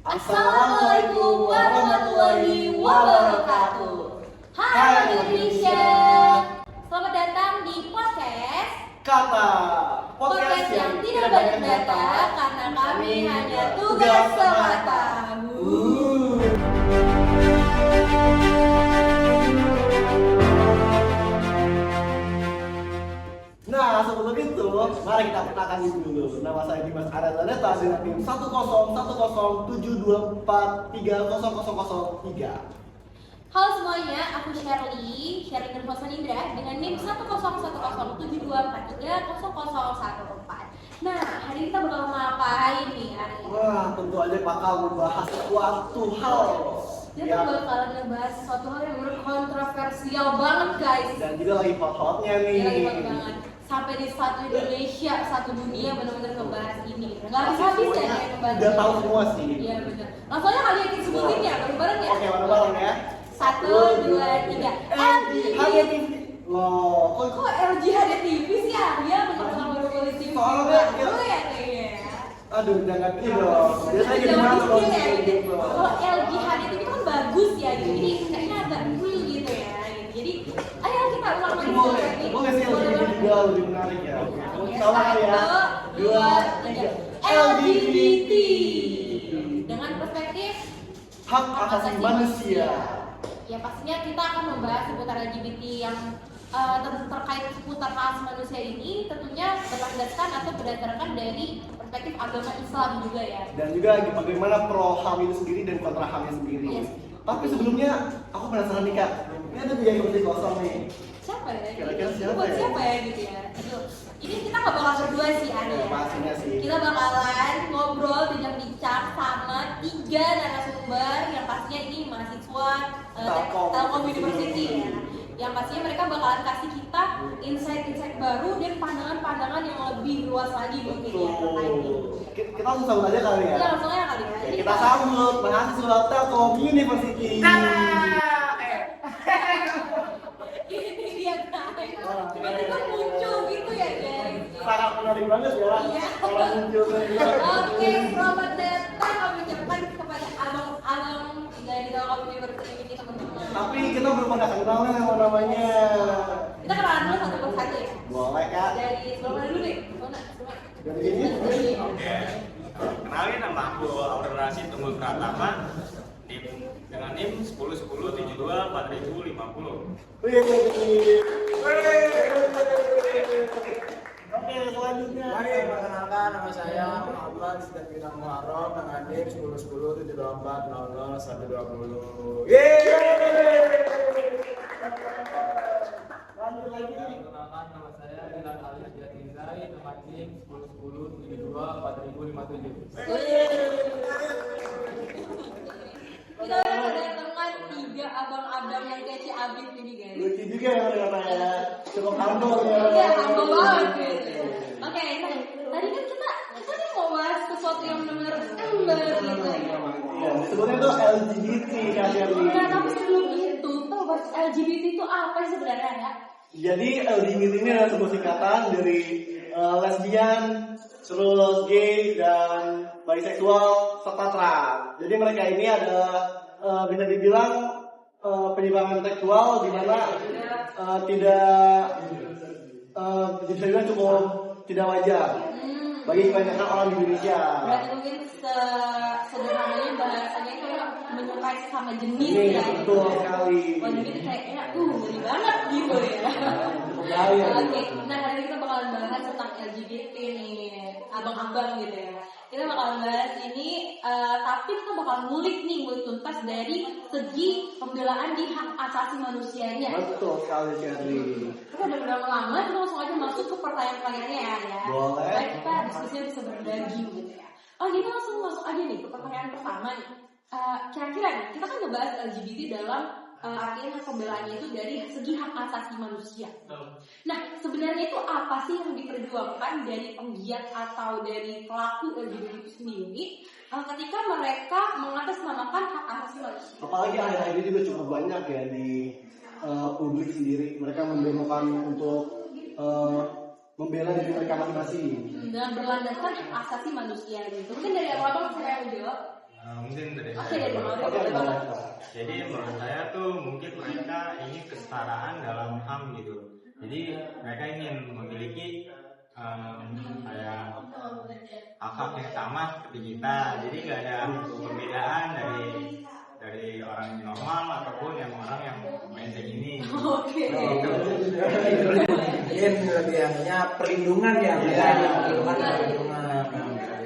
Assalamualaikum warahmatullahi wabarakatuh. Hai Indonesia, selamat datang di podcast Kata Podcast yang tidak banyak data karena kami hanya tugas semata. Nah, sebelum itu, mari kita perkenalkan diri dulu. Nama saya Dimas Aradaleta dengan tim 1011724300003. Halo semuanya, aku Shirley Nurhosan Indra dengan NIM 1011724300014. Nah, hari ini kita bakal ngapain nih hari ini? Wah, tentu aja bakal membahas suatu hal Kita bakalan ngebahas sesuatu hal yang menurut kontroversial banget guys. dan juga lagi hot-hotnya nih. Iya, lagi hot banget. Sampai di satu Indonesia, satu dunia benar-benar ngebahas ini. Nggak habis-habis ya kayak ngebahas. Udah tahu ini. semua sih. Iya benar. Langsung aja kali kita sebutin ya, bareng-bareng ya. Oke, bareng-bareng ya. 1, 2, 3. Hanya TV. Loh, Kok LGHD TV sih Arya bener-bener baru beli TV? Soalnya Baru ya kayaknya. aduh, jangan ini dong. Biasanya jadi Jangan masuk dikit ya, gitu. gitu. Kalau LGHD itu kan bagus ya, gitu. Jadi kayaknya agak gitu ya. Gitu. Jadi ayo kita ulang lagi Boleh sih Boleh lebih banget. juga lebih menarik ya. Oke, Sama ya. 1, 2, 3. LGBT dengan perspektif Hak asasi manusia. Ya pastinya kita akan membahas seputar LGBT yang terkait seputar hak asasi manusia ini tentunya berlandaskan atau berdasarkan dari perspektif agama Islam juga ya. Dan juga bagaimana pro HAM itu sendiri dan kontra HAM itu sendiri. Yes. Tapi sebelumnya aku penasaran nih Kak. Ini ada biaya kursi kosong nih. Siapa ya? Kira-kira Ini siapa buat ya? siapa ya gitu ya? Aduh. Ini kita nggak bakal berdua sih Ani ya. Pastinya sih. Kita bakalan ngobrol bincang-bincang sama 3 narasumber yang pastinya ini mahasiswa Telkom University ya. Yang pastinya mereka bakalan kasih kita insight-insight baru dan pandangan-pandangan yang lebih luas lagi mungkin ya terkait ini. Kita langsung sambut aja kali ya. Ya langsung aja kali ya. Oke, Jadi kita sambut mahasiswa Telkom University. ini dia guys. Tiba-tiba muncul gitu ya guys. Sangat menarik banget ya. Iya. Kalau muncul Oke, selamat datang kami ucapkan kepada abang-abang dari Telkom University ini teman-teman. Tapi kita belum pernah kenal nih sama namanya. Kita kenalan dulu satu persatu ya. Boleh Kak. Dari sebelum dulu deh. Dari ini. Oke, kenalin nama aku Aurelasi Tunggul Pratama dengan NIM 1010724050. Oke, selanjutnya. Mari perkenalkan, nama saya Muhammad Sidat Bintang Muharram dengan NIM 101074000120. Lanjut lagi. Perkenalkan, nama saya Dilan Alif Jatizai dengan NIM 1010724057. Kita udah kedatangan 3 abang-abang yang kece abis ini guys. Lucu juga ya katanya. Cukup humble ya. Iya, humble banget gitu. Oke, nah, tadi kan kita nih mau bahas sesuatu yang benar-benar ember gitu ya. Iya, sebetulnya itu LGBT kalian nih. Nah, tapi sebelum itu, tau bahas LGBT itu apa sih sebenarnya ya? Jadi LGBT ini adalah sebuah singkatan dari lesbian, terus gay dan biseksual serta trans. Jadi mereka ini adalah bisa dibilang penyimpangan seksual di mana tidak bisa dibilang cukup tidak wajar bagi kebanyakan orang di Indonesia. Berarti mungkin sederhananya bahasanya itu menyukai sama jenis Ini ya. betul sekali. Wah, jadi kayaknya ngeri banget gitu ya. Bahaya. Oke, nah hari ini kita bakalan bahas tentang LGBT nih, abang-abang gitu ya. Kita bakalan bahas ini, tapi kita bakalan ngulik tuntas dari segi pembelaan di hak asasi manusianya. Betul sekali, Cherry. Kita udah berlama-lama, kita langsung aja masuk ke pertanyaan-pertanyaannya ya. Boleh. Supaya kita diskusinya bisa berdaging gitu ya. Oh, kita langsung masuk aja nih ke pertanyaan pertama nih. Kira-kira nih, kita kan ngebahas LGBT dalam artinya pembelaannya itu dari segi hak asasi manusia. Nah, sebenarnya itu apa sih yang diperjuangkan dari penggiat atau dari pelaku LGBT itu sendiri ketika mereka mengatasnamakan hak asasi manusia? Apalagi akhir-akhir ini juga cukup banyak ya di publik sendiri. Mereka mendemokan untuk membela diri mereka masing-masing. Dengan berlandaskan hak asasi manusia gitu. Mungkin dari abang saya yang jawab. Mungkin dari Oke, saya. dari Bang Aurel. Oke, boleh. Jadi menurut saya tuh mungkin mereka ingin kesetaraan dalam HAM gitu. Jadi mereka ingin memiliki kayak hak-hak yang sama seperti kita. Jadi nggak ada perbedaan dari orang normal ataupun yang orang yang melenceng ini. Oke. Gitu. Mungkin lebih perlindungan ya, perlindungan.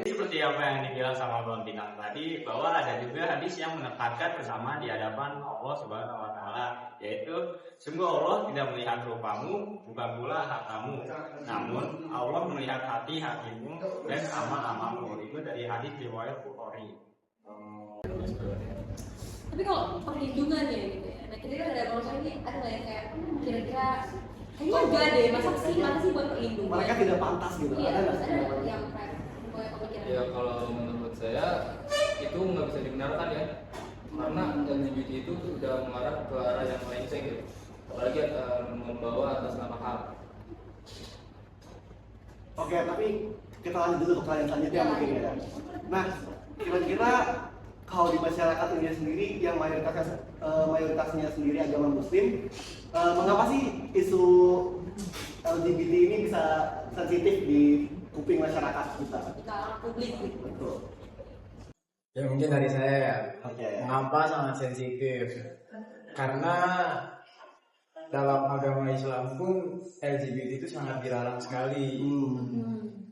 Seperti apa yang dibilang sama Bang Bintang tadi, bahwa ada juga hadis yang menekankan bersama di hadapan Allah Subhanahu wa Ta'ala, yaitu sungguh Allah tidak melihat rupamu, bukan pula hartamu, namun Allah melihat hatimu dan amal-amalmu. Itu dari hadis riwayat Bukhari. Tapi kalau perlindungan ya gitu ya. Nah kira-kira ada Bang Aurel ini ada nggak yang kayak kira-kira kayaknya enggak deh, masa sih buat perlindungan? Mereka tidak pantas gitu. Iya, Ada nggak sih? ada yang kayak pemikiran. Ya kalau menurut saya itu nggak bisa dibenarkan ya, karena LGBT itu sudah mengarah ke arah yang melenceng gitu, apalagi membawa atas nama HAM. Oke, tapi kita lanjut dulu ke pertanyaan selanjutnya mungkin ya. Nah, kira-kira kalau di masyarakat Indonesia sendiri yang mayoritasnya sendiri agama Muslim, mengapa sih isu LGBT ini bisa sensitif di kuping masyarakat kita? Kita publik gitu. Betul. Ya mungkin dari saya ya. Oke. Mengapa sangat sensitif? Karena dalam agama Islam pun LGBT itu sangat dilarang sekali.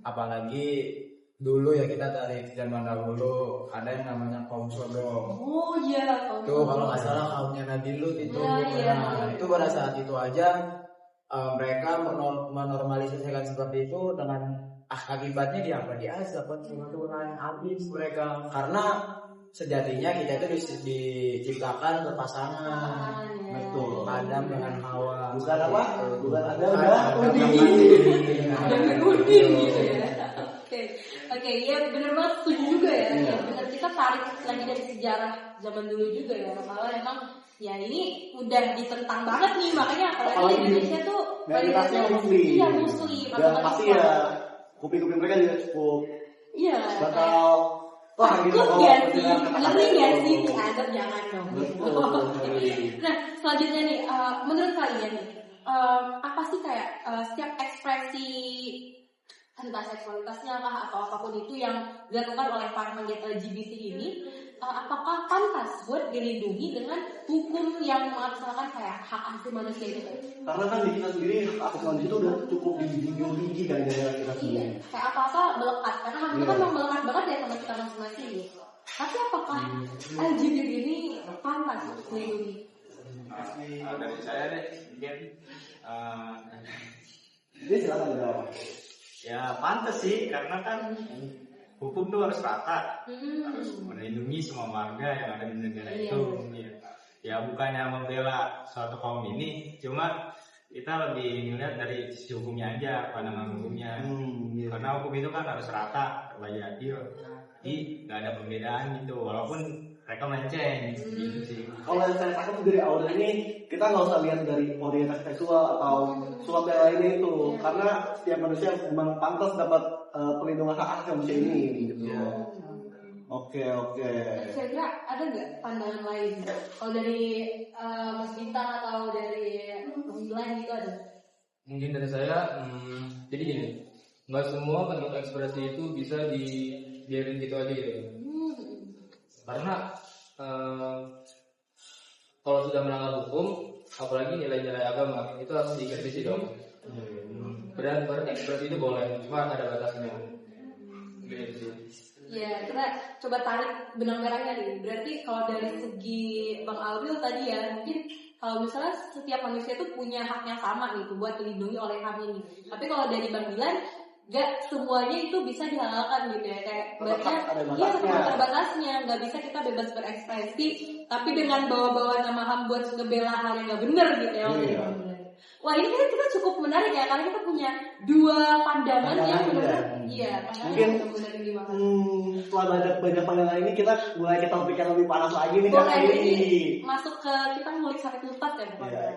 Apalagi dulu ya, kita dari zaman dahulu ada yang namanya kaum Sodom. Oh iya. Tuh kalau nggak salah kaumnya Nabi Lut itu. Iya. Nah, itu pada saat itu aja mereka menormalisasikan seperti itu, dengan akibatnya diazab Tuhan habis mereka, karena sejatinya kita itu diciptakan berpasangan. Betul, Adam dengan Hawa. Bukan apa? Bukan ada Udin gitu ya. Oke, ya benar banget, setuju juga ya. Ya benar, kita tarik lagi dari sejarah zaman dulu juga ya. Kalau emang ya ini udah ditentang banget nih, makanya kalau di Indonesia tuh mayoritasnya Muslim. Iya, Muslim. Dan pasti ya kuping-kuping mereka juga cukup iya. bakal wah gitu. Takut gak sih? Ngeri gak sih? Dianggap jangan dong. Nah, selanjutnya nih, menurut kalian nih, apa sih kayak setiap ekspresi entah seksualitasnya kah atau apapun itu yang dilakukan oleh para penggiat LGBT ini, apakah pantas buat dilindungi dengan hukum yang mengatasnamakan kayak hak asasi manusia gitu? Karena kan di kita sendiri hak asasi manusia itu udah cukup dijunjung tinggi kan dari kita sendiri. Iya, kayak apa-apa melekat, karena hak itu kan memang melekat banget ya sama kita masing-masing gitu. Tapi apakah LGBT ini pantas untuk dilindungi? Dari saya deh, mungkin Jadi silakan jawab. ya pantas sih, karena kan hukum tuh harus rata, harus melindungi semua warga yang ada di negara itu. Ya bukannya membela suatu kaum ini, cuma kita lebih melihat dari sisi hukumnya aja, pandangan hukumnya. Karena hukum itu kan harus rata, terbagi adil, jadi nggak ada perbedaan gitu, walaupun mereka melenceng gitu sih. Kalau yang saya takut dari awal ini, kita nggak usah lihat dari orientasi seksual atau suatu yang lainnya itu, karena setiap manusia memang pantas dapat perlindungan hak asasi manusia ini gitu. Oke. Kira-kira ada nggak pandangan lain? Kalau dari Mas Bintang atau dari Milan gitu ada? Mungkin dari saya, jadi gini, nggak semua bentuk ekspresi itu bisa dibiarin gitu aja gitu. Karena kalau sudah melanggar hukum, apalagi nilai-nilai agama, itu harus dikritisi dong. Berekspresi itu boleh, cuma ada batasnya. Gitu. Ya, kita coba tarik benang merahnya nih. Berarti kalau dari segi Bang Aurel tadi ya, mungkin kalau misalnya setiap manusia itu punya hak yang sama gitu buat dilindungi oleh HAM ini. Tapi kalau dari Bang Milan, gak semuanya itu bisa dihalalkan gitu ya, kayak ada batasnya, nggak bisa kita bebas berekspresi, tapi dengan bawa-bawa nama HAM buat ngebela hal yang nggak benar gitu ya. Wah ini kan kita cukup menarik ya, karena kita punya dua pandangan yang benar-benar mungkin setelah banyak pandangan ini kita mulai ke topik yang lebih panas lagi nih. Boleh ini masuk ke kita ngulik sampai tuntas ya.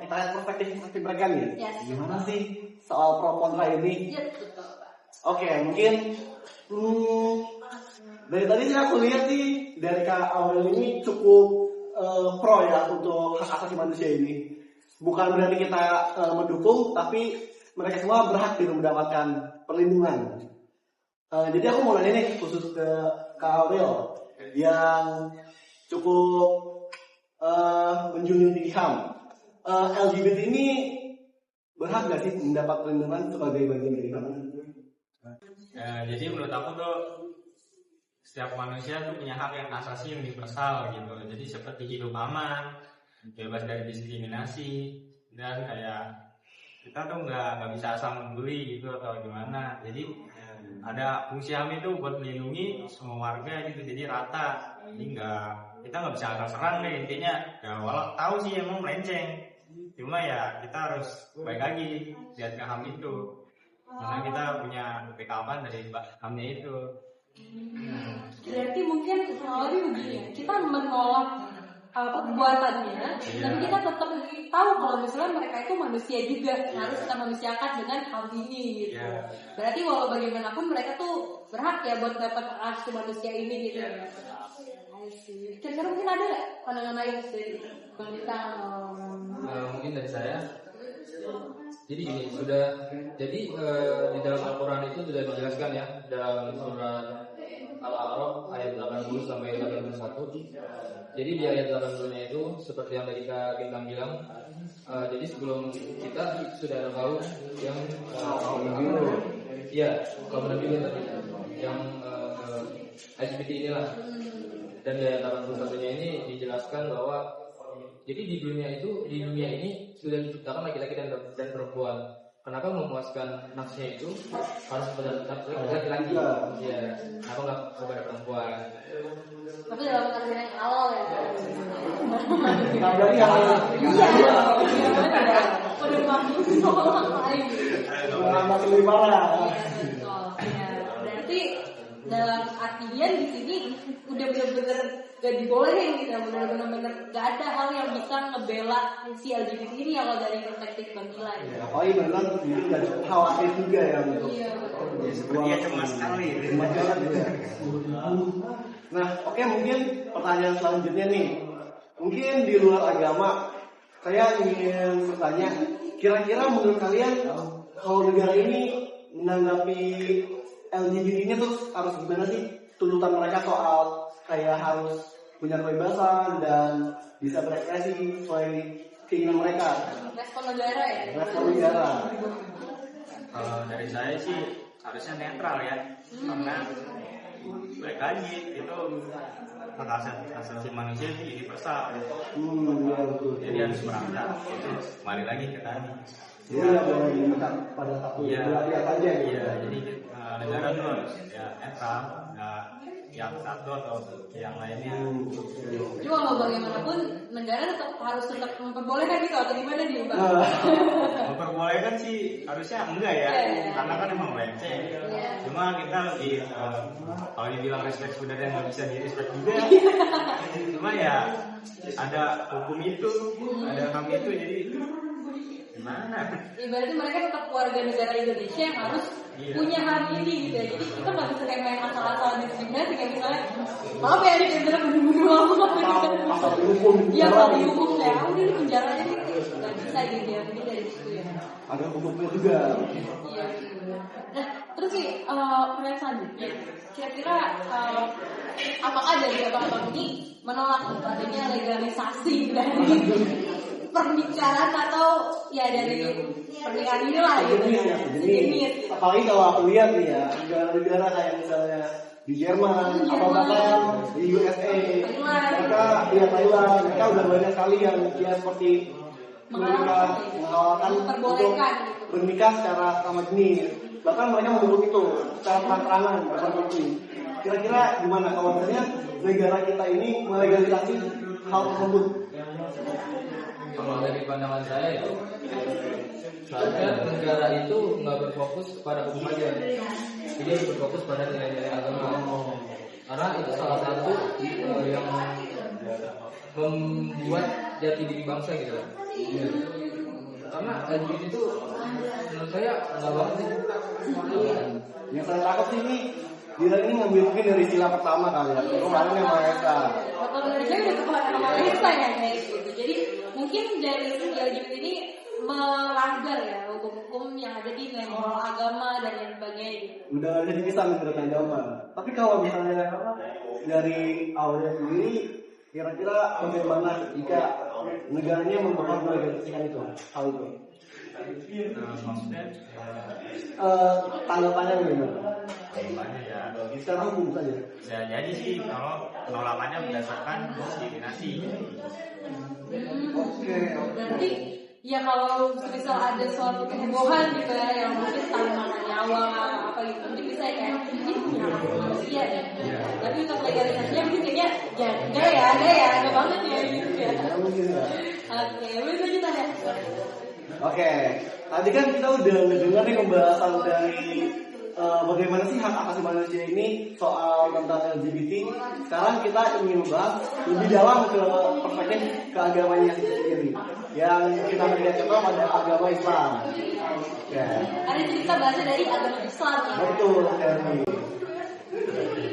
Kita lihat perspektif mereka nih. Gimana sih soal pro kontra ini? Iya betul. Oke, mungkin dari tadi sih aku lihat sih dari Kak Aurel ini cukup pro ya untuk hak asasi manusia ini. Bukan berarti kita mendukung, tapi mereka semua berhak mendapatkan perlindungan. Jadi aku mau nanya nih khusus ke Kak Aurel yang cukup menjunjung tinggi HAM. LGBT ini berhak gak sih mendapat perlindungan sebagai bagian dari HAM? Jadi menurut aku tuh setiap manusia tuh punya hak yang asasi universal gitu. Jadi seperti hidup aman, bebas dari diskriminasi, dan kayak kita tuh nggak bisa asal membuli gitu atau gimana. Jadi ada fungsi HAM itu buat melindungi semua warga gitu, jadi rata. Jadi kita nggak bisa asal serang deh intinya. Ya walau tahu sih emang melenceng, cuma ya kita harus baik lagi lihat ke HAM itu, karena kita punya backupan dari HAM-nya itu. Berarti mungkin lebih begini ya, kita menolak perbuatannya, tapi kita tetap tahu kalau misalnya mereka itu manusia juga, harus kita manusiakan dengan hal ini gitu. Berarti walau bagaimanapun mereka tuh berhak ya buat dapat hak asasi manusia ini gitu. Kira-kira mungkin ada nggak pandangan lain dari kita? Mungkin dari saya. Jadi ini jadi di dalam Al-Quran itu sudah dijelaskan ya dalam surat Al-A'raf ayat 80 sampai 81. Jadi di ayat 80-nya itu seperti yang tadi kita bilang, jadi sebelum kita sudah ada kaum yang kaum Nabi tadi yang LGBT inilah. Dan di ayat 81-nya ini dijelaskan bahwa jadi di dunia ini sudah diciptakan laki-laki dan perempuan. Kenapa memuaskan nafsunya itu harus kepada laki-laki? Iya. Kenapa nggak kepada perempuan? Tapi dalam artian yang halal ya. Nah, berarti halal. Iya. Udah masuk sama orang lain. Masih lebih parah. Berarti dalam artian di sini udah benar-benar gak dibolehin gitu, benar-benar gak ada hal yang bisa ngebela si LGBT ini kalau dari perspektif Bangila. Ya, apalagi benar itu udah khawatir juga ya untuk. Iya betul. Sepertinya cemas sekali. Nah, oke, mungkin pertanyaan selanjutnya nih. Mungkin di luar agama, saya ingin bertanya, kira-kira menurut kalian kalau negara ini menanggapi LGBT-nya terus harus gimana sih tuntutan mereka soal kayak harus punya kebebasan dan bisa berekspresi sesuai keinginan mereka? Respon negara ya? Respon negara. Kalau dari saya sih harusnya netral ya, karena baik lagi itu hak asasi manusia itu universal. Iya betul. Jadi harus merata. Itu kembali lagi ke tadi. Jadi nggak boleh diminta pada satu belah pihak aja gitu. Iya, jadi negara tuh harus ya netral, nggak yang satu atau yang lainnya. Jadi walau bagaimanapun negara tetap memperbolehkan gitu atau gimana dia Pak? Memperbolehkan sih harusnya enggak ya, karena kan emang melenceng. Cuma kita lebih kalau dibilang respect sebenarnya nggak bisa di respect juga. Cuma ya ada hukum itu, ada HAM itu, jadi gimana? Ibaratnya mereka tetap warga negara Indonesia yang harus punya hak ini gitu ya. Jadi kita nggak bisa kayak main asal-asalan diskriminasi kayak misalnya, maaf ya ini bener bunuh-bunuh apa Pasal dihukum. Iya kalau dihukum kayak udah di penjara aja gitu, nggak bisa gitu ya. Jadi dari situ ya. Ada hukumnya juga. Iya. Nah terus sih pertanyaan selanjutnya, kira-kira apakah dari abang-abang ini menolak adanya legalisasi dari pernikahan atau ya dari pernikahan inilah gitu ya. Sejenis. Apalagi kalau aku lihat nih ya, negara-negara kayak misalnya di Jerman atau bahkan di USA, mereka di Thailand, mereka udah banyak sekali yang ya seperti menghalalkan untuk bernikah secara sama jenis. Bahkan mereka mendukung itu secara terang-terangan, bukan terbukti. Kira-kira gimana kalau misalnya negara kita ini melegalisasi hal tersebut? Kalau dari pandangan saya itu seharusnya negara itu nggak berfokus pada hukum aja, jadi harus berfokus pada nilai-nilai agama. Karena itu salah satu yang membuat jati diri bangsa gitu. Karena LGBT itu menurut saya nggak banget sih. Yang saya tangkap sih ini Dia ini ngambil mungkin dari sila pertama kali ya, kemarin yang Maha Esa. Kalau dari saya udah kepala sama Esa ya kayak gitu. Jadi mungkin dari segi LGBT ini melanggar ya hukum-hukum yang ada di moral agama dan lain sebagainya gitu. Udah nggak bisa dipisah menurut agama. Tapi kalau misalnya dari awalnya sendiri, kira-kira bagaimana jika negaranya membahas melegalisasikan itu, hal itu? Maksudnya Tanggapannya bagaimana? tanggapannya ya Secara hukum saja. bisa jadi sih kalau penolakannya berdasarkan diskriminasi. Oke. Berarti ya kalau misal ada suatu kehebohan gitu ya yang mungkin tanpa nyawa apa gitu mungkin bisa ya kayak ini punya hak manusia ya. Tapi untuk legalisasinya mungkin kayaknya ya enggak banget ya gitu ya. Ya, mungkin ya. Oke, boleh lanjut ya. Oke, tadi kan kita udah ngedengar nih pembahasan dari bagaimana sih hak asasi manusia ini soal tentang LGBT. Sekarang kita ingin membahas lebih dalam ke perspektif keagamanya sendiri, yang kita melihat contoh pada agama Islam. Ya, Hari ini kita bahasnya dari agama Islam ya. betul sekali.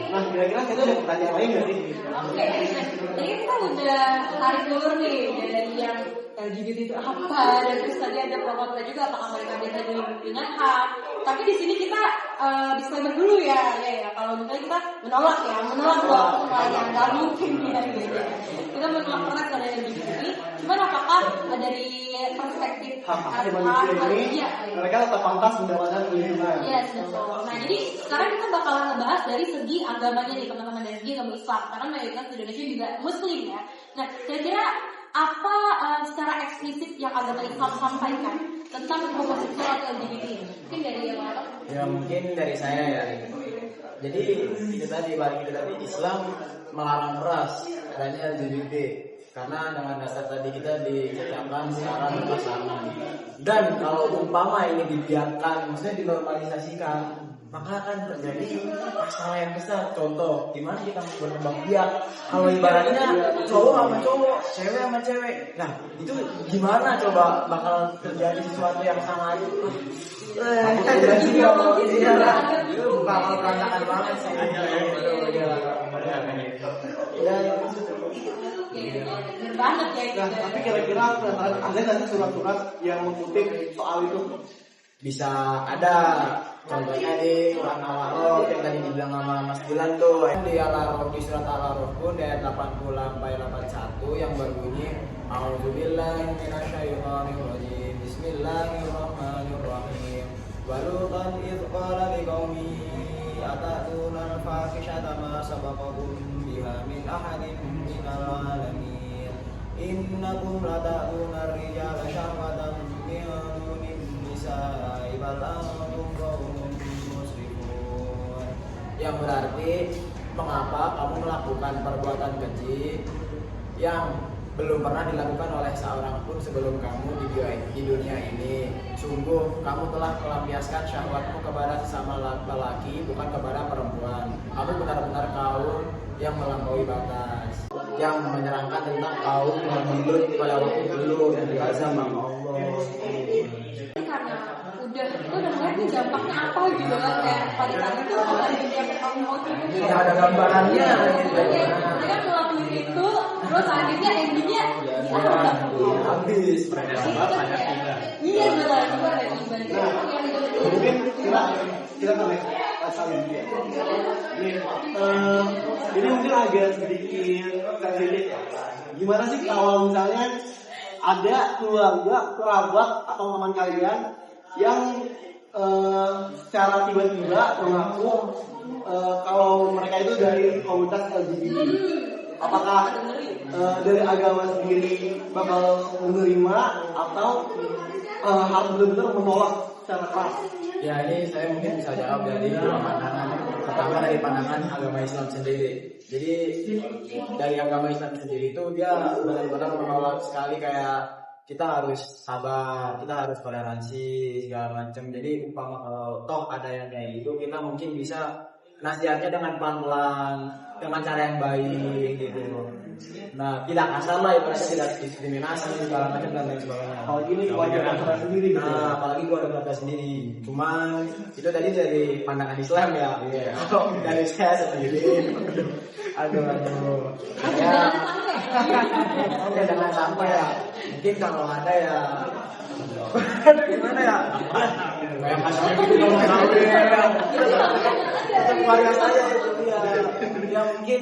Nah, kira-kira kita ada pertanyaan lain nggak sih? Oke, jadi kita udah tarik dulu nih dari yang LGBT itu apa dan terus tadi ada pro kontra juga apakah mereka bisa dilindungi dengan hak. Tapi di sini kita disclaimer dulu ya kalau misalnya kita menolak bahwa semuanya nggak mungkin ya gitu. Kita menolak keras dari LGBT ini. Cuman apakah dari perspektif Hak asasi manusia ini mereka tetap pantas mendapatkan perlindungan. Yes, betul. Nah, jadi sekarang kita bakalan ngebahas dari segi agamanya nih teman-teman, dari segi agama Islam. Karena mayoritas di Indonesia juga Muslim ya. Nah, kira-kira apa secara eksplisit yang agama Islam sampaikan tentang homoseksual atau LGBT? Mungkin dari yang apa? Ya mungkin dari saya ya. Jadi itu tadi balik itu tadi Islam melarang keras adanya LGBT karena dengan dasar tadi kita diciptakan secara berpasangan. Dan kalau umpama ini dibiarkan, maksudnya dinormalisasikan, maka akan terjadi masalah yang besar. Contoh, gimana kita berkembang biak? Kalau ibaratnya cowok sama cowok, cewek sama cewek, nah itu gimana coba bakal terjadi sesuatu yang sangat itu bakal berantakan banget sih. Bener banget ya. Nah, tapi kira-kira ada nggak sih surat-surat yang mengutip soal itu? Bisa ada, contohnya di Quran Al-A'raf yang tadi dibilang sama Mas Dilan tuh, di Al-A'raf, di surat Al-A'raf pun ayat 80 sampai 81 yang berbunyi A'udzubillahi minasyaitonir rajim. Bismillahirrahmanirrahim. Walutan idh qala liqaumihi atatuna al-fahishata ma sabaqakum biha min ahadin minal alamin. Innakum lata'tuna ar-rijala syahwatan min dunin nisa'i bal antum qaumun musrifun. Yang berarti mengapa kamu melakukan perbuatan keji yang belum pernah dilakukan oleh seorang pun sebelum kamu di dunia ini. Sungguh kamu telah melampiaskan syahwatmu kepada sesama lelaki, bukan kepada perempuan. Kamu benar-benar kaum yang melampaui batas, yang menyerangkan tentang kaum yang hidup pada waktu dulu dan diazab sama Allah. Karena udah ngeliat nih dampaknya apa gitu kan, kayak pada saat itu ada yang kamu mau coba. Tidak ada gambarannya. Mereka ngelakuin itu, terus akhirnya endingnya dianggap Habis. iya benar ada ibadah Mungkin kita boleh asal ini. Ini mungkin agak sedikit sensitif ya. Gimana sih kalau misalnya ada keluarga, kerabat atau teman kalian yang secara tiba-tiba mengaku kalau mereka itu dari komunitas LGBT? Apakah dari agama sendiri bakal menerima atau harus benar-benar menolak secara keras? Ya ini saya mungkin bisa jawab dari dua pandangan. Pertama dari pandangan agama Islam sendiri. Jadi dari agama Islam sendiri itu dia benar-benar menolak sekali, kayak kita harus sabar, kita harus toleransi segala macam. Jadi umpama kalau toh ada yang kayak gitu, kita mungkin bisa nasihatnya dengan pelan-pelan, dengan cara yang baik gitu. Nah, tidak kasar lah, ibaratnya tidak diskriminasi segala macam dan lain sebagainya. Apalagi ini kewajiban kita sendiri gitu. Nah, apalagi gua ada keluarga sendiri. Cuman itu tadi dari pandangan Islam ya. Kalau dari saya sendiri, aduh. Ya, oke, jangan sampai ya. Mungkin kalau ada ya, gimana ya? Kayak masalah gitu dong, itu keluarga saya itu ya. Ya mungkin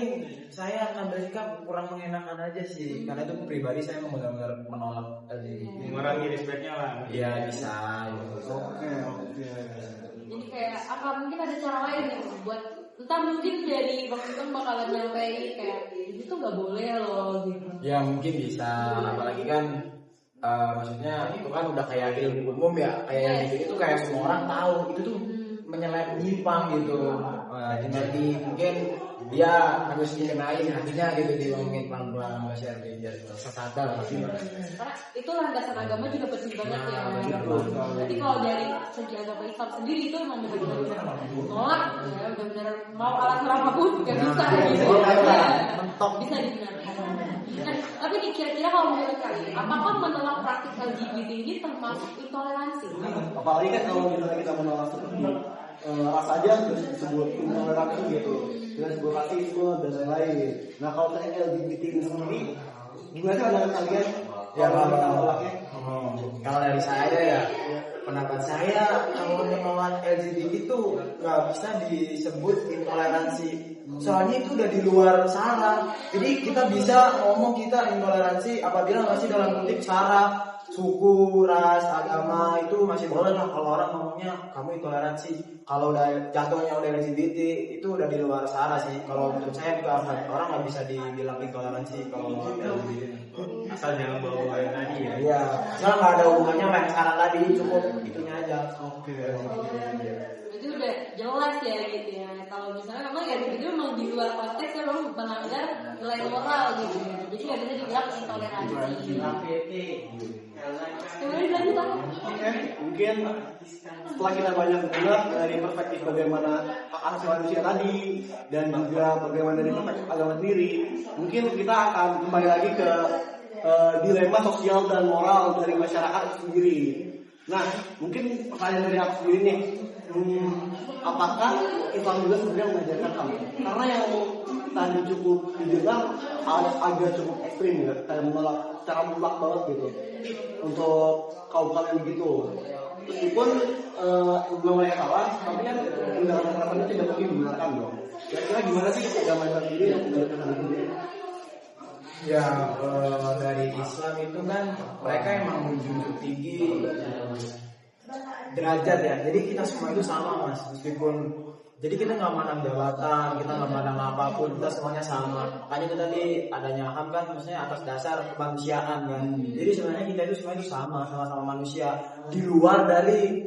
saya akan bersikap kurang mengenakan aja sih, karena itu pribadi saya memang benar-benar menolak mengurangi respectnya lah. Iya bisa. Oke. Jadi kayak apa mungkin ada cara lain gitu buat entah mungkin dari Bang Sultan bakalan nyampein kayak itu nggak boleh loh gitu. Ya mungkin bisa, apalagi kan maksudnya itu kan udah kayak ilmu umum ya, kayak yang gitu itu kayak semua orang tahu itu tuh menyimpang gitu. Jadi mungkin dia harus dikenain hatinya gitu, diomongin pelan-pelan share biar sadar sih. Karena itu landasan agama juga penting banget ya. Jadi kalau dari segi agama Islam sendiri itu memang benar-benar nolak, ya benar-benar mau alat berapapun nggak bisa gitu. Mentok Bisa dibenarkan. Nah, tapi nih kira-kira kalau menurut kalian, apakah menolak praktik LGBT ini termasuk intoleransi? Apalagi kan kalau misalnya kita menolak seperti ras aja disebut intoleransi gitu, dengan sebuah rasisme dan lain-lain. Nah kalau terkait LGBT ini sendiri, gimana sih pandangan kalian? Ya kalau kita menolaknya? Kalau dari saya ya, pendapat saya kalau menolak LGBT itu nggak bisa disebut intoleransi. Soalnya itu udah di luar sara. Jadi kita bisa ngomong kita intoleransi apabila masih dalam kutip sara, suku, ras, agama itu masih boleh lah. Kalau orang ngomongnya kamu intoleransi. Kalau udah jatuhnya udah LGBT itu udah di luar sara sih. Kalau menurut saya juga orang nggak bisa dibilang intoleransi kalau LGBT. Asal jangan bawa yang tadi ya. Iya, soalnya nggak ada hubungannya sama yang sekarang tadi, cukup itunya aja. Oke. Itu udah jelas ya gitu ya. Kalau misalnya memang ya itu memang di luar konteks ya memang melanggar nilai moral gitu ya. Jadi nggak bisa dibilang intoleransi. Oke, mungkin setelah kita banyak mendengar dari perspektif bagaimana hak asasi manusia tadi dan juga bagaimana dari perspektif agama sendiri, mungkin kita akan kembali lagi ke dilema sosial dan moral dari masyarakat itu sendiri. Nah, mungkin pertanyaan dari aku sendiri nih, apakah Islam juga sebenarnya mengajarkan hal? Karena yang tadi cukup dibilang agak cukup ekstrim ya, kayak menolak secara mutlak banget gitu untuk kaum kalian begitu. Meskipun belum mereka salah, tapi kan undang-undang tidak mungkin dibenarkan dong. Kira-kira gimana sih agama Islam sendiri yang mengajarkan hal ini? Ya dari Islam itu kan mereka emang menjunjung tinggi derajat ya. Jadi kita semua itu sama mas, meskipun jadi kita nggak mandang jabatan, kita nggak mandang apapun, kita semuanya sama. Makanya itu tadi adanya HAM kan, maksudnya atas dasar kemanusiaan kan. Jadi sebenarnya kita itu semua itu sama-sama manusia. Di luar dari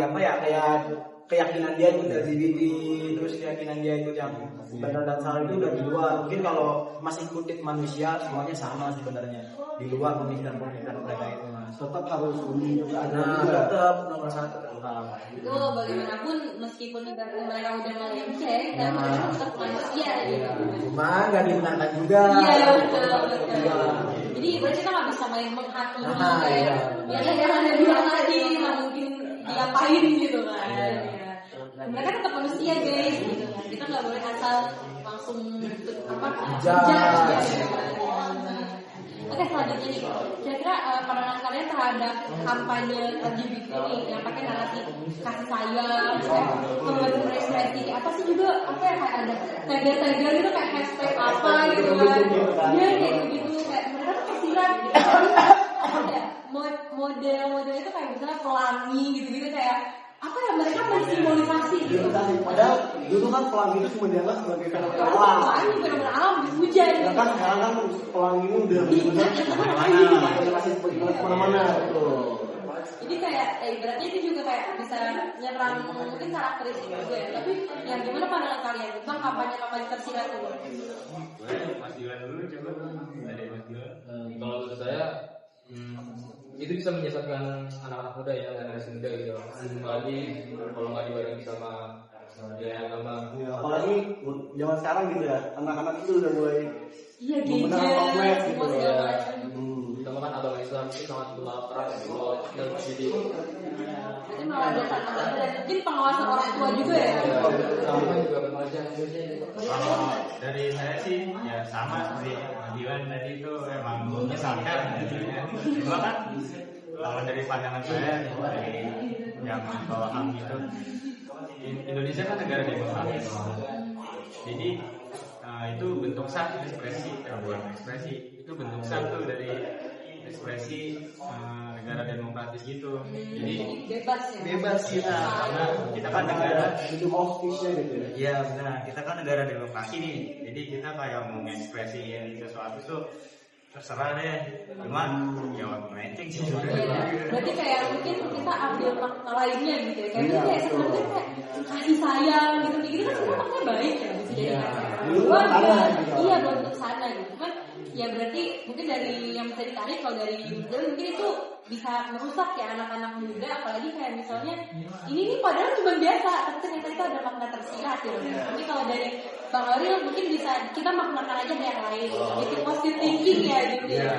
apa ya, kayak keyakinan dia itu LGBT, terus keyakinan dia itu yang benar dan salah itu udah di luar. Mungkin kalau masih kutip manusia semuanya sama sebenarnya. Di luar pemikiran-pemikiran mereka itu mas. Tetap harus juga ada. Nah, tetap nomor satu Tuhan. Itu bagaimanapun meskipun mereka udah melenceng, tapi mereka tetap manusia gitu. Cuma nggak dibenarkan juga. Iya betul. Jadi berarti kita nggak bisa main menghakimi kayak ya jangan ada bilang tadi, nggak mungkin diapain gitu kan. Mereka tetap manusia guys, gitu kan. Kita nggak boleh asal langsung judge. Oke, selanjutnya nih, kira-kira pandangan kalian terhadap kampanye LGBT ini yang pakai narasi kasih sayang, kebebasan berekspresi, apa sih juga apa ya kayak ada tagger gitu kayak hashtag apa gitu kan? Iya kayak gitu kayak mereka tuh kesirat gitu. Ada model itu kayak misalnya pelangi gitu kayak apa ya mereka mensimbolisasi gitu. Padahal dulu kan pelangi itu cuma dianggap sebagai fenomena alam. Pelangi fenomena alam hujan. Ya kan sekarang kan pelangi itu udah benar-benar kemana-mana gitu. Jadi kayak ibaratnya itu juga kayak bisa nyerang mungkin karakteristik juga ya. Tapi yang gimana pandangan kalian tentang kampanye tersirat itu? Mas Dilan dulu coba. Ada Mas Dilan. Kalau menurut saya itu bisa menyesatkan anak-anak muda ya, generasi muda gitu. Apalagi kalau nggak dibarengi sama nilai agama. Ya, apalagi zaman sekarang gitu ya, anak-anak itu udah mulai Iya, benar-benar gadget, kompleks gitu semua ya. segala macam. Terutama kan agama Islam itu sangat menolak keras dan jadi Jadi malah ada tanda-tanda dan mungkin pengawasan orang tua juga ya. kami juga bekerja. Kalau dari saya sih ya sama seperti Diwan tadi itu emang menyesalkan gitu ya. Cuma kan kalau dari pandangan saya dari yang paham gitu, Indonesia kan negara demokratis. Jadi itu bentuk sah ekspresi, bukan ekspresi, itu bentuk sah tuh dari ekspresi negara demokratis gitu. Jadi Bebas ya. karena kita kan negara Itu office-nya gitu ya. iya benar, kita kan negara demokrasi nih. Jadi kita kayak mau mengekspresiin sesuatu tuh terserah deh. Cuma ya melenceng sih Iya. sebenarnya. Berarti kayak mungkin kita ambil makna lainnya gitu ya. Kayak Iya, kayak betul. sebenarnya kayak kasih sayang gitu kan sebenarnya maknanya baik ya. Bisa jadi Belum keluarga. sana gitu. Iya, belum untuk sana gitu kan. Ya berarti mungkin dari yang bisa ditarik kalau dari Google mungkin itu bisa merusak ya anak-anak muda, apalagi kayak misalnya ini nih padahal cuma biasa, tapi ternyata itu ada makna tersirat gitu. Tapi kalau dari Bang Aurel mungkin bisa kita maknakan aja yang lain, jadi positive thinking ya gitu ya.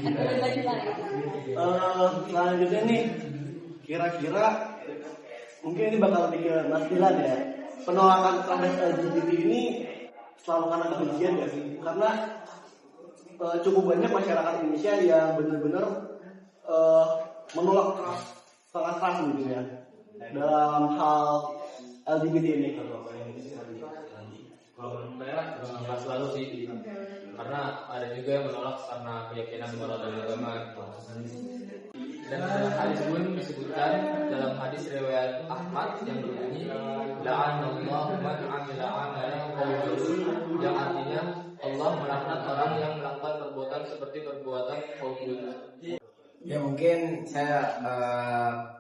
Atau lanjut lagi. Selanjutnya nih, kira-kira mungkin ini bakal lebih ke Mas Dilan ya. Penolakan terhadap LGBT ini selalu karena kebencian ya sih? Karena cukup banyak masyarakat Indonesia yang benar-benar menolak keras, sangat keras gitu ya dalam hal LGBT ini. Kalau menurut saya nggak selalu sih, karena ada juga yang menolak karena keyakinan moral dan agama. Dan dalam hadis pun disebutkan dalam hadis riwayat Ahmad yang berbunyi la'anallahu man 'amila 'amalan qawluhu, yang artinya Allah melaknat orang yang melakukan perbuatan seperti perbuatan qawluhu. Ya mungkin saya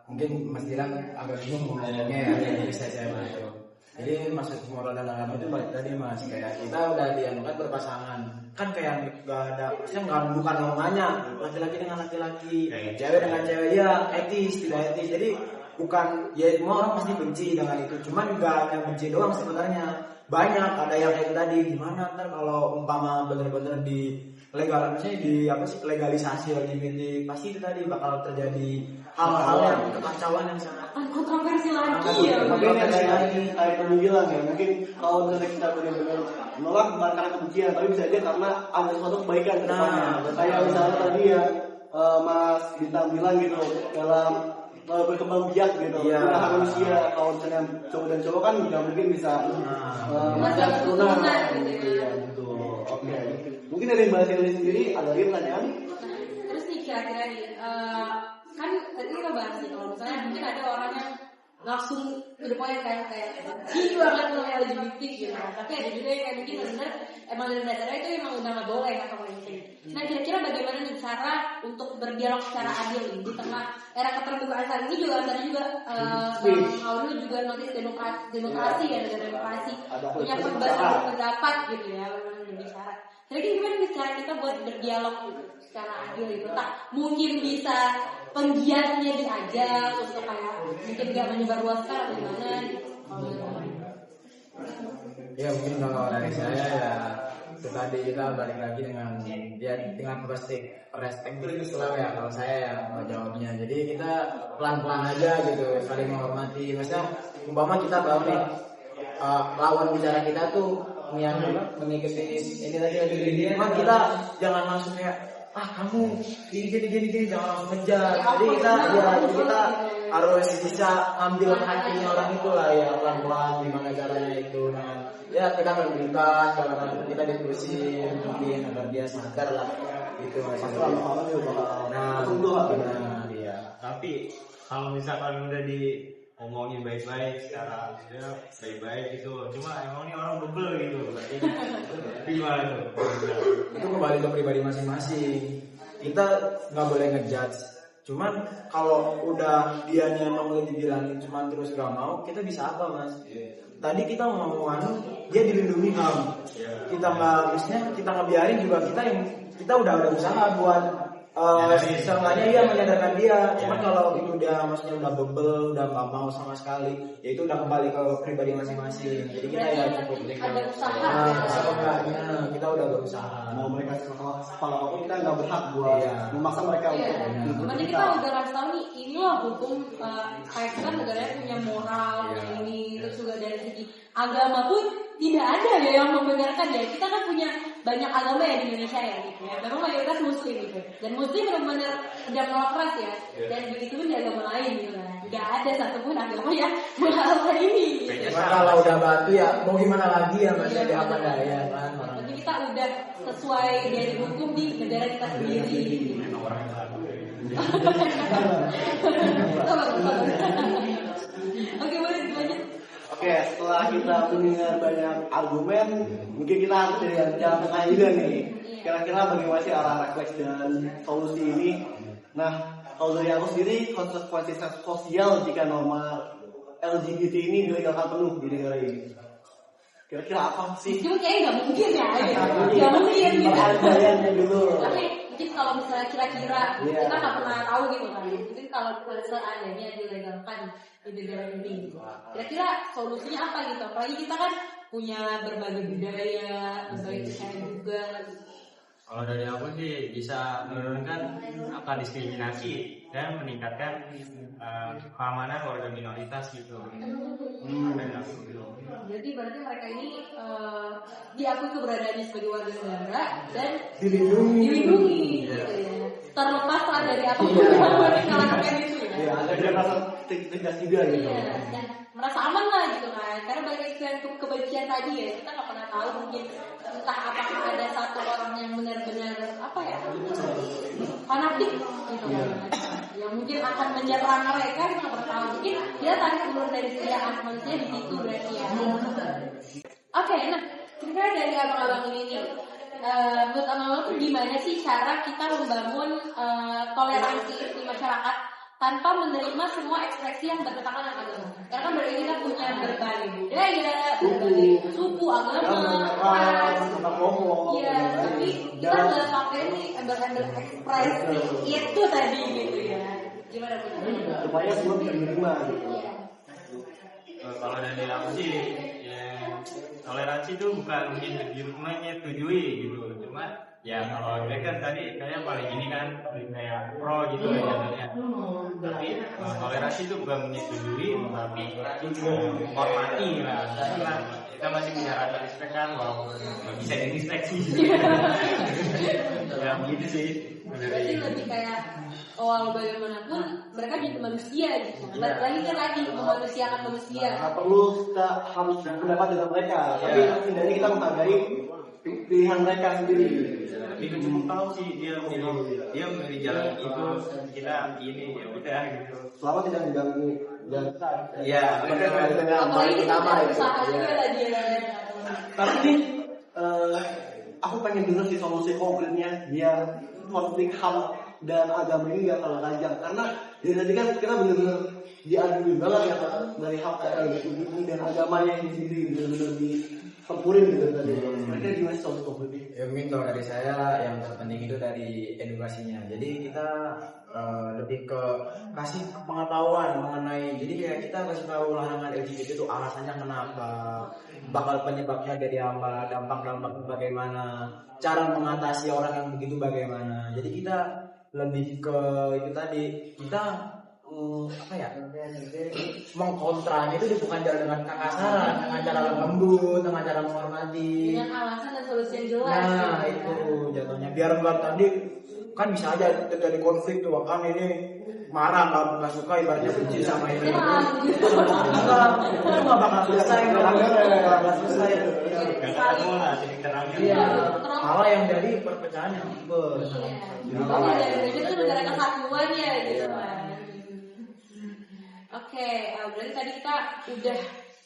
mungkin Mas Dilan agak bingung ngomongnya ya, jadi saya bantu. Jadi maksud moral dan agama itu balik tadi Mas, kayak kita udah dianukan berpasangan, kan kayak nggak ada, maksudnya nggak bukan omongannya laki-laki dengan laki-laki, cewek dengan cewek, ya etis tidak etis. Jadi bukan ya semua orang pasti benci dengan itu, cuman nggak yang benci doang sebenarnya, banyak ada yang kayak tadi gimana ntar kalau umpama bener-bener di legal, misalnya di apa sih legalisasi LGBT, pasti itu tadi bakal terjadi hal-hal yang kekacauan yang sangat Kontroversi lagi ya. Makanya kayak tadi bilang ya, mungkin kalau misalnya kita benar-benar menolak bukan karena kebencian, tapi bisa aja karena ada suatu kebaikan ke depannya. Kayak misalnya tadi ya Mas Bintang bilang gitu dalam berkembang biak gitu, udah manusia. Kalau misalnya cowok dan cowok kan nggak mungkin bisa macam turunan. Iya betul. Oke. Mungkin dari Mbak Sirli sendiri ada lagi pertanyaan? Terus nih kira-kira nih, kan tadi kita bahas nih kalau misalnya mungkin ada orang yang langsung to the point kayak benci banget sama LGBT gitu. Tapi ada juga yang kayak mungkin benar emang dari dasarnya itu emang udah nggak boleh atau mungkin. Nah kira-kira bagaimana nih cara untuk berdialog secara adil nih di tengah era keterbukaan saat ini juga tadi juga Bang Aurel juga notis demokrasi ya, negara demokrasi punya kebebasan berpendapat gitu ya, berbicara. Jadi gimana nih cara kita buat berdialog gitu secara adil gitu? Tak mungkin bisa penggiatnya diajak untuk kayak mungkin nggak menyebarluaskan atau gimana gitu. ya mungkin kalau dari saya ya itu tadi kita balik lagi dengan dia dengan respect lah ya kalau saya ya mau jawabnya. Jadi kita pelan-pelan aja gitu, saling menghormati. Maksudnya umpama kita tahu nih lawan bicara kita tuh yang mengikuti ini tadi, cuman kita jangan langsung kayak kamu gini jangan langsung ngejar. Jadi kita harus bisa ambil hatinya orang itu lah ya, pelan-pelan gimana caranya itu. Nah, ya kita berikan kalau kita diskusi mungkin agar dia sadar lah itu masalah. Nah, benar dia. Tapi kalau misalkan udah diomongin baik-baik secara baik-baik gitu, cuma emang ini orang bebel gitu, berarti gimana tuh? Itu kembali ke pribadi masing-masing. Kita nggak boleh ngejudge. Cuman kalau udah dianya emang udah dibilangin cuman terus gak mau, kita bisa apa Mas? Tadi kita mau dia dilindungi HAM. Kita nggak, maksudnya kita ngebiarin juga kita udah usaha buat Seenggaknya dia menyadarkan dia. Cuma kalau itu udah maksudnya udah bebel, udah nggak mau sama sekali, ya itu udah kembali ke pribadi masing-masing. Jadi kita ya cukup ada usaha. seenggaknya kita udah berusaha. Mau mereka sekolah apapun kita nggak berhak buat memaksa mereka untuk Berarti kita udah kasih tahu nih, inilah hukum kayak kita negaranya punya moral, punya ini, terus juga dari segi agama pun tidak ada ya yang membenarkan ya. Kita kan punya banyak agama ya di Indonesia ya gitu ya. Memang mayoritas muslim gitu. Dan muslim benar-benar udah menolak keras ya. Dan begitu pun di agama lain gitu kan. Gak ada satupun agama yang menghalalkan ini. Gitu. Kalau udah batu ya mau gimana lagi ya Mas, ada apa daya kan. Jadi kita udah sesuai dari hukum di negara kita sendiri. Oke, boleh dilanjut. Oke, setelah kita mendengar banyak argumen, mungkin kita harus dari jalan tengah juga nih. Kira-kira bagaimana sih arah refleks dan solusi ini? Nah, kalau dari aku sendiri, konsekuensi sosial jika norma LGBT ini dilegalkan penuh di negara ini. Kira-kira apa sih? Cuma kayaknya nggak mungkin ya. Nggak mungkin gitu. Pertanyaannya dulu. Tapi mungkin kalau misalnya kira-kira kita nggak pernah tahu gitu kan. Mungkin kalau seandainya dilegalkan di negara ini, kira-kira solusinya apa gitu? Apalagi kita kan punya berbagai budaya, berbagai kesehatan juga. Kalau dari aku sih bisa menurunkan angka diskriminasi dan meningkatkan keamanan warga minoritas gitu. Berarti mereka ini diakui keberadaannya sebagai warga negara dan dilindungi gitu ya. Terlepas lah dari apapun yang mereka lakukan gitu ya. Iya, ada rasa tegas juga gitu. Iya, dan merasa aman lah gitu kan. Karena balik ke kebencian tadi ya, kita nggak pernah tahu mungkin entah apakah ada satu orang yang benar-benar apa ya fanatik gitu kan. Yang mungkin akan menyerang mereka, kita nggak pernah tahu. Mungkin dia tarik ulur dari segi manusia di situ berarti ya. Oke, nah kira-kira dari abang-abang ini nih, menurut abang-abang tuh gimana sih cara kita membangun toleransi di masyarakat tanpa menerima semua ekspresi yang bertentangan dengan agama? Karena kan berarti kita punya berbagai budaya, berbagai suku, agama, ras, iya, tapi kita nggak pakai nih embel-embel ekspresi itu tadi gitu ya. Gimana Bu? Supaya semua bisa diterima gitu. Kalau dari aku sih, ya toleransi itu bukan menyetujui gitu, cuma ya kalau mereka tadi kayak paling ini kan kayak pro gitu ya jadinya. Tapi toleransi itu bukan menyetujui, tapi menghormati lah. Karena kita masih punya rasa respect kan, walaupun nggak bisa direspeksi. Ya begitu sih. Berarti lebih kayak bagaimanapun mereka jadi manusia gitu. Balik lagi kan tadi memanusiakan manusia. Nggak perlu kita harus berpendapat dengan mereka, tapi setidaknya kita menghargai pilihan mereka sendiri. Tapi cuma tahu sih dia memilih jalan itu, kita ini ya udah gitu. Selama tidak mengganggu dan Ya, Apalagi kita berusaha juga tadi ya. tapi nih aku pengen dengar sih solusi konkretnya biar konflik HAM dan agama ini gak terlalu tajam, karena dari tadi kan kita benar-benar diadu juga lah ya dari HAM ini dan agamanya ini sendiri benar-benar ditempurin gitu tadi. Mereka gimana solusi konkretnya? Ya mungkin kalau dari saya yang terpenting itu dari edukasinya. Jadi kita lebih ke kasih pengetahuan mengenai, jadi kayak kita kasih tahu larangan LGBT itu alasannya kenapa, bakal penyebabnya dari apa, dampak-dampak bagaimana, cara mengatasi orang yang begitu bagaimana. Jadi kita lebih ke itu tadi, kita mengkontranya itu bukan dengan kekasaran, dengan cara lembut, dengan cara menghormati, Dengan alasan dan solusi yang jelas. nah itu jatuhnya biar enggak tadi kan bisa aja terjadi konflik tuh kan, ini marah nggak suka ibaratnya benci sama ini itu nggak bakal selesai, nggak selesai. Iya, malah yang dari perpecahan yang Iya. Jadi Indonesia itu negara kesatuan ya gitu kan. Oke, berarti tadi kita udah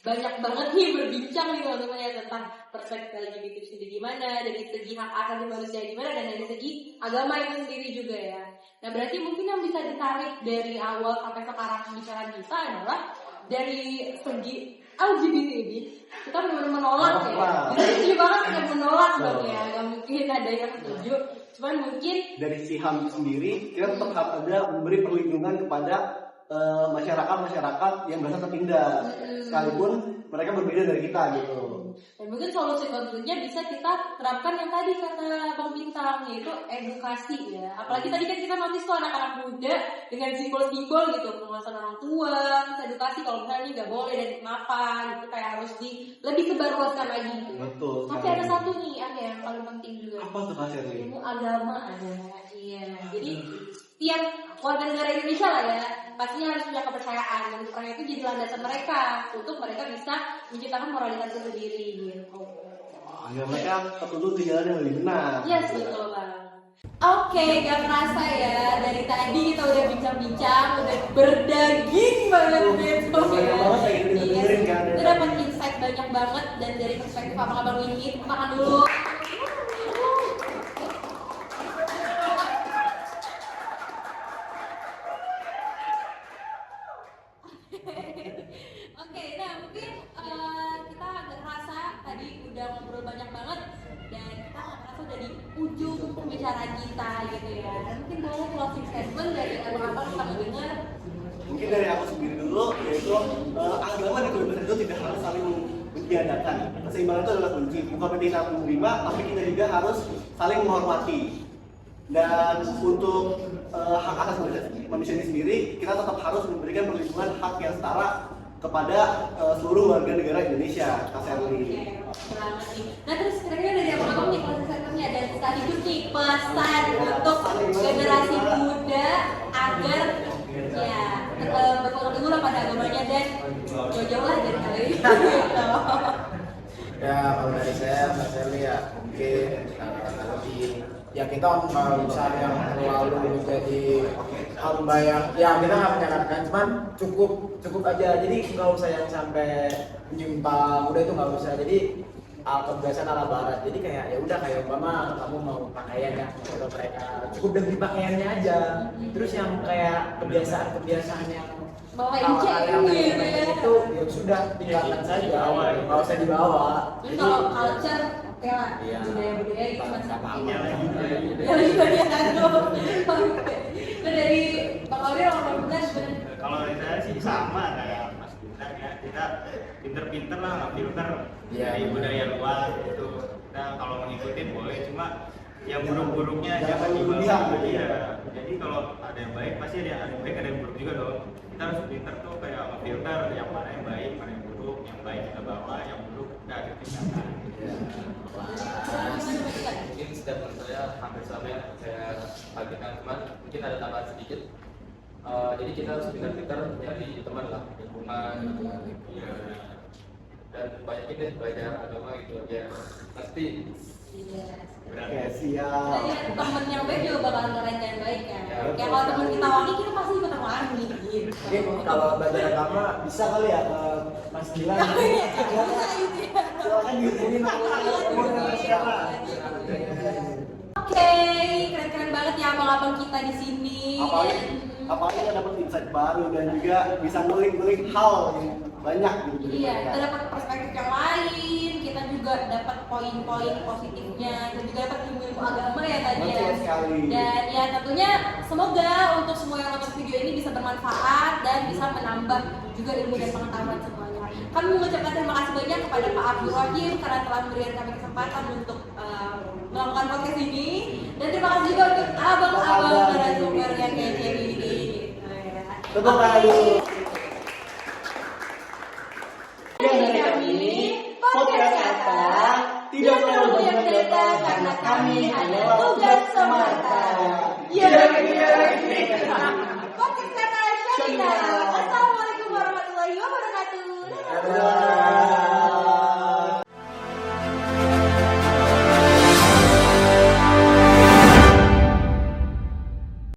banyak banget nih berbincang nih teman-teman ya tentang perspektif LGBT itu sendiri gimana, dari segi hak asasi manusia gimana, dan dari segi agama itu sendiri juga ya. Nah berarti mungkin yang bisa ditarik dari awal sampai sekarang pembicaraan kita adalah dari segi LGBT ini kita benar-benar menolak ya. Jadi setuju banget dengan menolak dong ya. Gak mungkin ada yang setuju. Cuman mungkin dari si HAM sendiri kita tetap harus ada memberi perlindungan kepada masyarakat yang merasa tertindas, sekalipun mereka berbeda dari kita gitu. Dan mungkin solusi konfliknya bisa kita terapkan yang tadi kata Bang Bintang, yaitu edukasi ya. Apalagi tadi kan kita mahasiswa anak-anak muda dengan simbol-simbol gitu, pengawasan orang tua, edukasi kalau misalnya ini nggak boleh dan kenapa gitu, kayak harus lebih sebarluaskan lagi gitu. Betul. Tapi ada satu nih, ada yang paling penting juga. Apa tuh Kak Sherly? Ilmu agama ada. Iya. Jadi tiap warga negara Indonesia lah ya, pastinya harus punya kepercayaan dan kepercayaan itu jadi landasan mereka untuk mereka bisa menciptakan moralitas itu sendiri gitu. Agar mereka tertuntut ke jalan yang lebih benar. Yes, betul Bang. Oke, gak kerasa ya, dari tadi kita udah bincang-bincang, udah berdaging banget gitu ya. Banget kayak gitu dengerin kan. Kita dapat insight banyak banget dan dari perspektif abang-abang ini, makan dulu. Oke, nah mungkin kita agak kerasa tadi udah ngobrol banyak banget dan kita agak kerasa udah di ujung pembicaraan kita gitu ya. Dan mungkin boleh closing statement dari abang-abang kita mau dengar. Mungkin dari aku sendiri dulu, yaitu agama dan kebebasan itu tidak harus saling mentiadakan. Keseimbangan itu adalah kunci. Bukan berarti kita menerima, tapi kita juga harus saling menghormati. Dan untuk hak asasi manusia ini sendiri, kita tetap harus memberikan perlindungan hak yang setara kepada seluruh warga negara Indonesia, Kak Sherly. Selamat nih. Nah terus kira-kira dari abang-abang nih closing statementnya ada sekaligus nih pesan untuk generasi muda agar ya berpegang teguh lah pada agamanya dan jauh-jauh lah dari hal ini. Ya kalau dari saya Mas Sherly ya mungkin lebih ya kita nggak bisa yang terlalu menjadi hamba yang ya kita nggak menyarankan, cuman cukup aja, jadi nggak usah yang sampai menyimpang, udah itu nggak usah. Jadi kebiasaan ala barat, jadi kayak ya udah kayak umpama kamu mau pakaian ya atau mereka cukup demi pakaiannya aja, terus yang kayak kebiasaan yang Bawa hal-hal yang gitu ya. itu ya sudah tinggalkan saja, nggak usah dibawa. Jadi kalau culture oke lah, Iya. budaya-budaya itu masih apa-apa. Ya lagi bagian dulu. Nah dari Bang Aurel orang benar sebenarnya. Kalau dari saya sih sama kayak Mas Bintang ya, kita pinter-pinter lah nggak filter dari budaya luar gitu. Kita kalau mengikutin boleh, cuma yang buruk-buruknya jangan dibawa. Iya. Jadi kalau ada yang baik pasti ada yang baik, ada yang buruk juga dong. Kita harus pinter tuh kayak ngefilter yang mana yang baik, mana yang buruk. Yang baik kita bawa, yang buruk udah kita tinggalkan. Mungkin statement saya hampir sama yang saya bagikan, cuman mungkin ada tambahan sedikit. Jadi kita harus pintar-pintar mencari teman lah, lingkungan, dan banyakin deh belajar agama gitu ya. Pasti. Oke, siap. Jadi temen yang baik juga bakalan ngerasain yang baik kan. Ya, Kayak kalau temen kita wangi kita pasti ikutan wangi gitu. Mungkin kalau belajar agama bisa kali ya ke Mas Gilang. Bisa gitu ya. Silakan dihubungin siapa? Oke, keren-keren banget ya abang-abang kita di sini. Apalagi kita dapat insight baru dan juga bisa ngulik-ngulik hal yang banyak gitu. Iya, kita dapat perspektif yang lain, kita juga dapat poin-poin positifnya, kita juga dapat ilmu agama ya tadi ya. Betul sekali. Dan ya tentunya semoga untuk semua yang nonton video ini bisa bermanfaat dan bisa menambah juga ilmu dan pengetahuan semuanya. Kami mengucapkan terima kasih banyak kepada Pak Abdul Rahim karena telah memberikan kami kesempatan untuk melakukan podcast ini, dan terima kasih juga untuk abang-abang narasumber yang kece ini. Gitu ya. Tepuk tangan dulu. Dari kami, podcast kata tidak perlu banyak cerita karena kami hanya tugas semata. Podcast kata Syarina. Assalamualaikum warahmatullahi wabarakatuh. Dadah.